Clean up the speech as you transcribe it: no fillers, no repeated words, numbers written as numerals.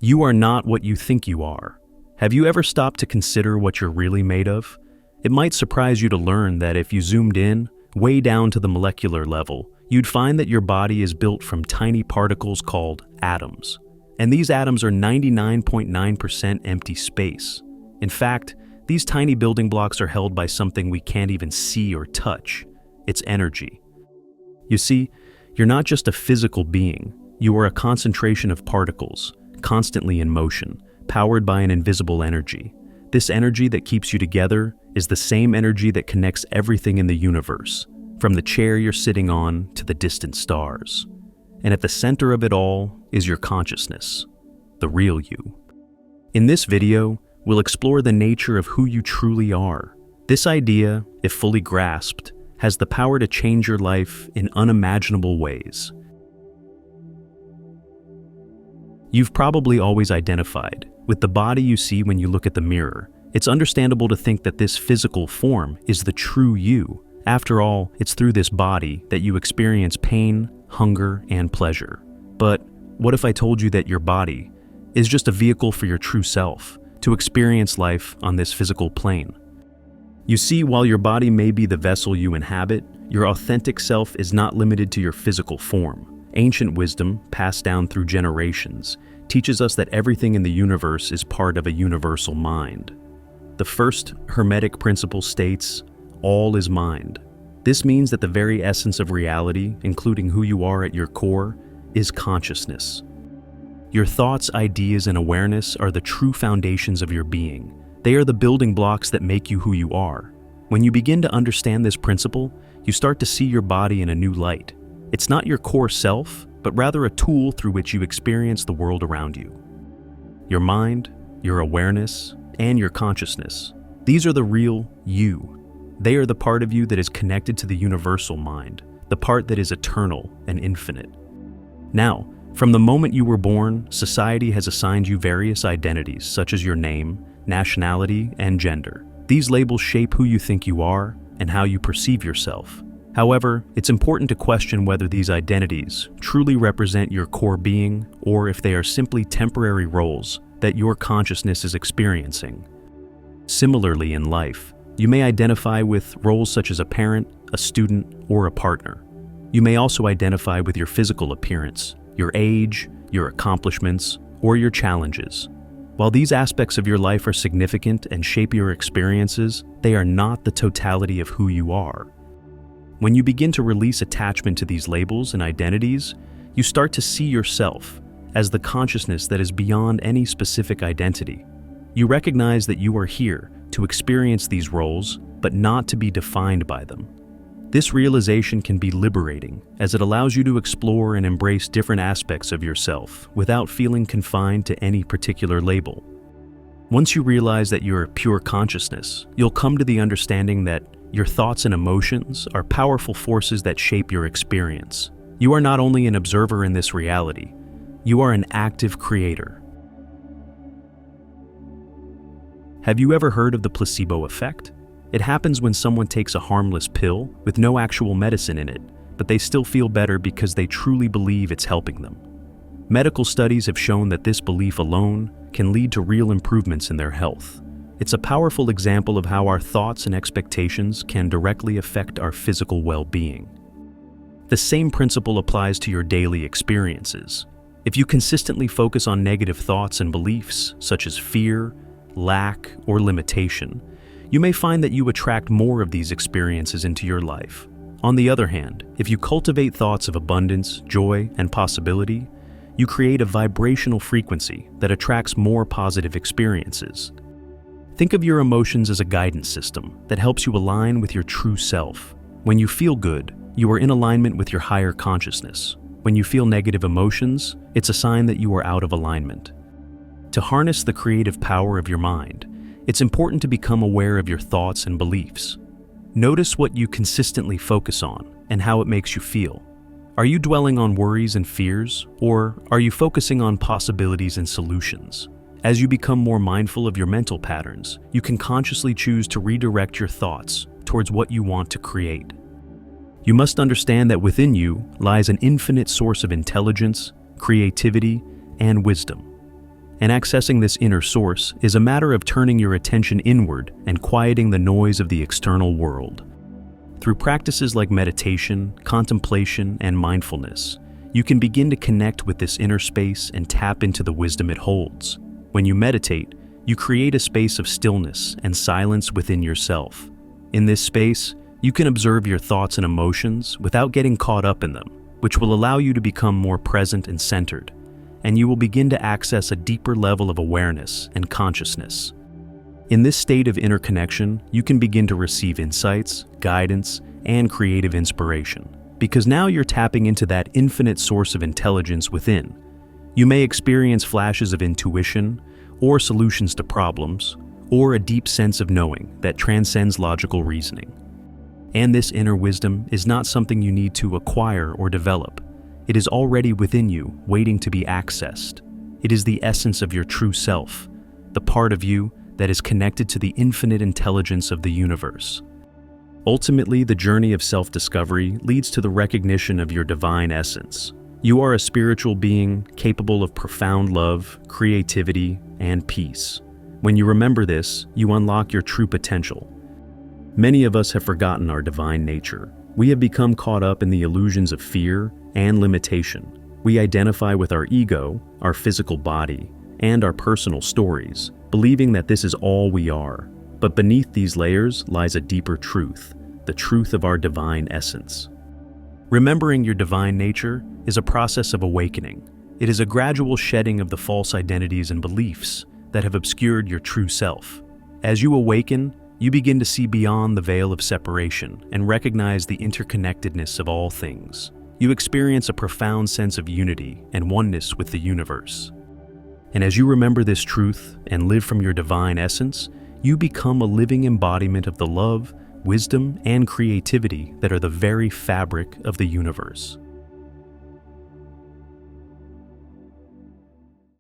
You are not what you think you are. Have you ever stopped to consider what you're really made of? It might surprise you to learn that if you zoomed in, way down to the molecular level, you'd find that your body is built from tiny particles called atoms. And these atoms are 99.9% empty space. In fact, these tiny building blocks are held by something we can't even see or touch. It's energy. You see, you're not just a physical being. You are a concentration of particles, constantly in motion, powered by an invisible energy. This energy that keeps you together is the same energy that connects everything in the universe, from the chair you're sitting on to the distant stars. And at the center of it all is your consciousness, the real you. In this video, we'll explore the nature of who you truly are. This idea, if fully grasped, has the power to change your life in unimaginable ways. You've probably always identified with the body you see when you look at the mirror. It's understandable to think that this physical form is the true you. After all, it's through this body that you experience pain, hunger, and pleasure. But what if I told you that your body is just a vehicle for your true self to experience life on this physical plane? You see, while your body may be the vessel you inhabit, your authentic self is not limited to your physical form. Ancient wisdom, passed down through generations, teaches us that everything in the universe is part of a universal mind. The first Hermetic principle states, "All is mind." This means that the very essence of reality, including who you are at your core, is consciousness. Your thoughts, ideas, and awareness are the true foundations of your being. They are the building blocks that make you who you are. When you begin to understand this principle, you start to see your body in a new light. It's not your core self, but rather a tool through which you experience the world around you. Your mind, your awareness, and your consciousness. These are the real you. They are the part of you that is connected to the universal mind, the part that is eternal and infinite. Now, from the moment you were born, society has assigned you various identities, such as your name, nationality, and gender. These labels shape who you think you are and how you perceive yourself. However, it's important to question whether these identities truly represent your core being or if they are simply temporary roles that your consciousness is experiencing. Similarly in life, you may identify with roles such as a parent, a student, or a partner. You may also identify with your physical appearance, your age, your accomplishments, or your challenges. While these aspects of your life are significant and shape your experiences, they are not the totality of who you are. When you begin to release attachment to these labels and identities, you start to see yourself as the consciousness that is beyond any specific identity. You recognize that you are here to experience these roles, but not to be defined by them. This realization can be liberating, as it allows you to explore and embrace different aspects of yourself without feeling confined to any particular label. Once you realize that you're pure consciousness, you'll come to the understanding that your thoughts and emotions are powerful forces that shape your experience. You are not only an observer in this reality, you are an active creator. Have you ever heard of the placebo effect? It happens when someone takes a harmless pill with no actual medicine in it, but they still feel better because they truly believe it's helping them. Medical studies have shown that this belief alone can lead to real improvements in their health. It's a powerful example of how our thoughts and expectations can directly affect our physical well-being. The same principle applies to your daily experiences. If you consistently focus on negative thoughts and beliefs, such as fear, lack, or limitation, you may find that you attract more of these experiences into your life. On the other hand, if you cultivate thoughts of abundance, joy, and possibility, you create a vibrational frequency that attracts more positive experiences. Think of your emotions as a guidance system that helps you align with your true self. When you feel good, you are in alignment with your higher consciousness. When you feel negative emotions, it's a sign that you are out of alignment. To harness the creative power of your mind, it's important to become aware of your thoughts and beliefs. Notice what you consistently focus on and how it makes you feel. Are you dwelling on worries and fears, or are you focusing on possibilities and solutions? As you become more mindful of your mental patterns, you can consciously choose to redirect your thoughts towards what you want to create. You must understand that within you lies an infinite source of intelligence, creativity, and wisdom. And accessing this inner source is a matter of turning your attention inward and quieting the noise of the external world. Through practices like meditation, contemplation, and mindfulness, you can begin to connect with this inner space and tap into the wisdom it holds. When you meditate, you create a space of stillness and silence within yourself. In this space, you can observe your thoughts and emotions without getting caught up in them, which will allow you to become more present and centered, and you will begin to access a deeper level of awareness and consciousness. In this state of inner connection, you can begin to receive insights, guidance, and creative inspiration, because now you're tapping into that infinite source of intelligence within. You may experience flashes of intuition, or solutions to problems, or a deep sense of knowing that transcends logical reasoning. And this inner wisdom is not something you need to acquire or develop. It is already within you, waiting to be accessed. It is the essence of your true self, the part of you that is connected to the infinite intelligence of the universe. Ultimately, the journey of self-discovery leads to the recognition of your divine essence. You are a spiritual being capable of profound love, creativity, and peace. When you remember this, you unlock your true potential. Many of us have forgotten our divine nature. We have become caught up in the illusions of fear and limitation. We identify with our ego, our physical body, and our personal stories, believing that this is all we are. But beneath these layers lies a deeper truth, the truth of our divine essence. Remembering your divine nature is a process of awakening. It is a gradual shedding of the false identities and beliefs that have obscured your true self. As you awaken, you begin to see beyond the veil of separation and recognize the interconnectedness of all things. You experience a profound sense of unity and oneness with the universe. And as you remember this truth and live from your divine essence, you become a living embodiment of the love, wisdom, and creativity that are the very fabric of the universe.